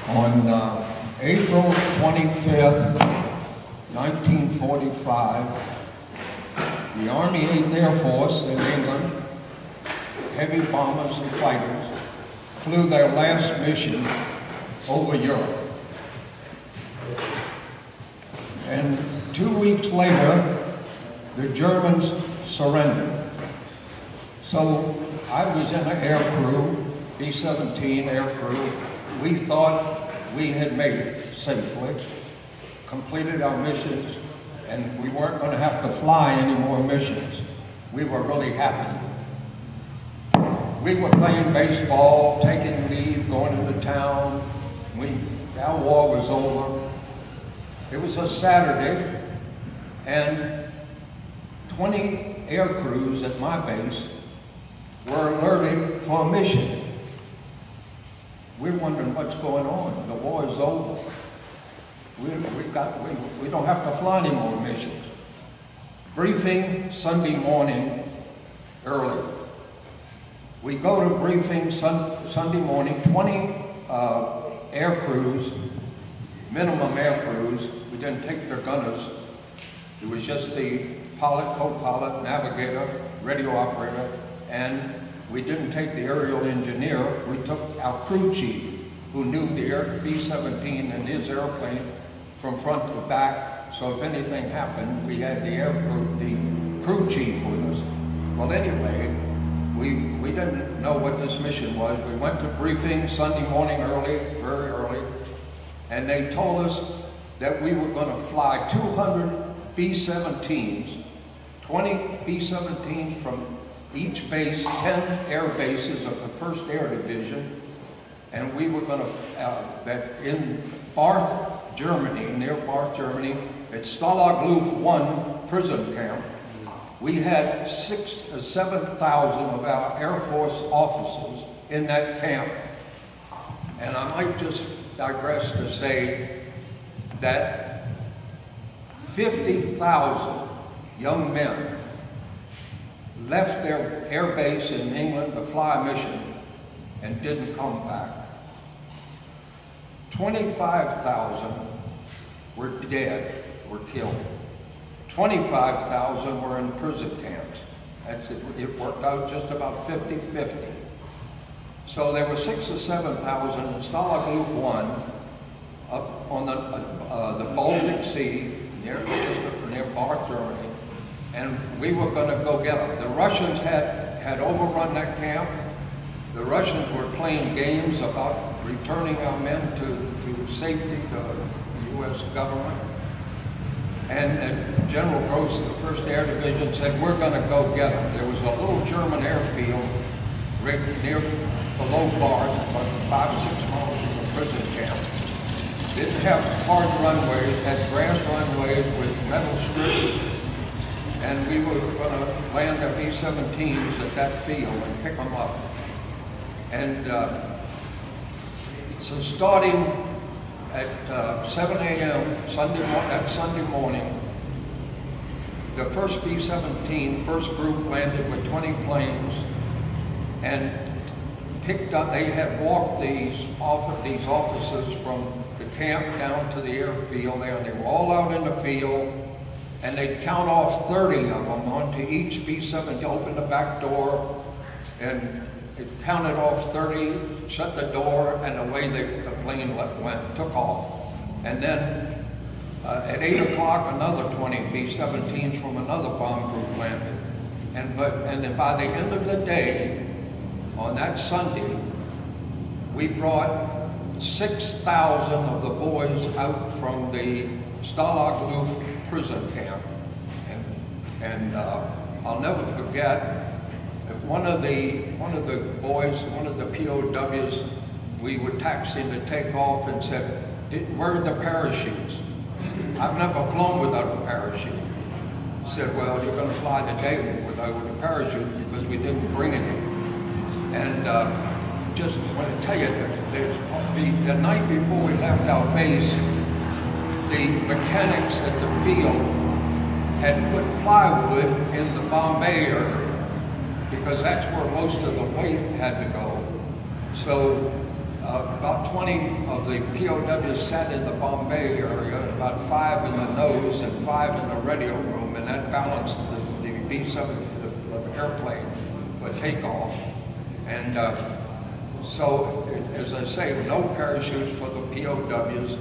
On April 25th, 1945, the Army 8th Air Force in England, heavy bombers and fighters, flew their last mission over Europe. And 2 weeks later, the Germans surrendered. So I was in an air crew, B17 air crew. We thought we had made it safely, completed our missions, and we weren't going to have to fly any more missions. We were really happy. We were playing baseball, taking leave, going into town. Our war was over. It was a Saturday, and 20 air crews at my base were alerted for a mission. We're wondering what's going on. The war is over. We don't have to fly any more missions. Briefing Sunday morning early. We go to briefing Sunday morning, 20 air crews, minimum air crews. We didn't take their gunners. It was just the pilot, co-pilot, navigator, radio operator, and we didn't take the aerial engineer. We took our crew chief, who knew the B-17 and his airplane from front to back. So if anything happened, we had the crew chief with us. Well, anyway, we didn't know what this mission was. We went to briefing Sunday morning early, very early, and they told us that we were going to fly 200 B-17s, 20 B-17s from each base, 10 air bases of the 1st Air Division, and we were going to, that in Barth, Germany, near Barth, Germany, at Stalag Luff 1 prison camp, we had 6,000 to 7,000 of our Air Force officers in that camp. And I might just digress to say that 50,000 young men left their air base in England to fly a mission and didn't come back. 25,000 were dead, were killed. 25,000 were in prison camps. It worked out just about 50-50. So there were 6,000 or 7,000 in Stalag Luft 1 up on the Baltic Sea near Barth, Germany, and we were going to go get them. The Russians had overrun that camp. The Russians were playing games about returning our men to safety to the U.S. government. And General Gross of the 1st Air Division said, we're going to go get them. There was a little German airfield right near below Barth, about 5 or 6 miles from the prison camp. Didn't have hard runways, had grass runways with metal strips. And we were going to land our B-17s at that field and pick them up. And so starting at 7 a.m. that Sunday morning, the first B-17, first group landed with 20 planes and picked up, they had walked these officers from the camp down to the airfield there, and they were all out in the field, and they'd count off 30 of them onto each B-17, open the back door, and it counted off 30, shut the door, and away the plane went, took off. And then at 8 o'clock, another 20 B-17s from another bomb group landed. And then by the end of the day, on that Sunday, we brought 6,000 of the boys out from the Stalag Luft prison camp. And I'll never forget, one of the boys, one of the POWs, we were taxiing to take off and said, where are the parachutes? I've never flown without a parachute. Said, well, you're going to fly today without a parachute because we didn't bring any. And just want to tell you that the night before we left our base, the mechanics at the field had put plywood in the Bombay area because that's where most of the weight had to go. So about 20 of the POWs sat in the Bombay area, and about 5 in the nose and 5 in the radio room, and that balanced the B-7, the airplane for takeoff. And so, as I say, no parachutes for the POWs,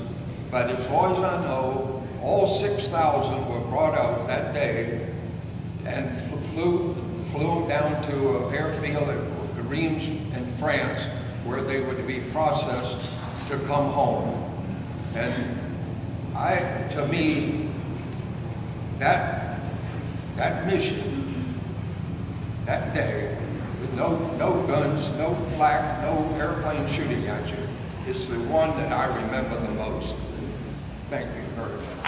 but as far as I know, all 6,000 were brought out that day and flew down to an airfield at Reims in France, where they would be processed to come home. And to me, that mission, that day, with no guns, no flak, no airplane shooting at you, is the one that I remember the most. Thank you very much.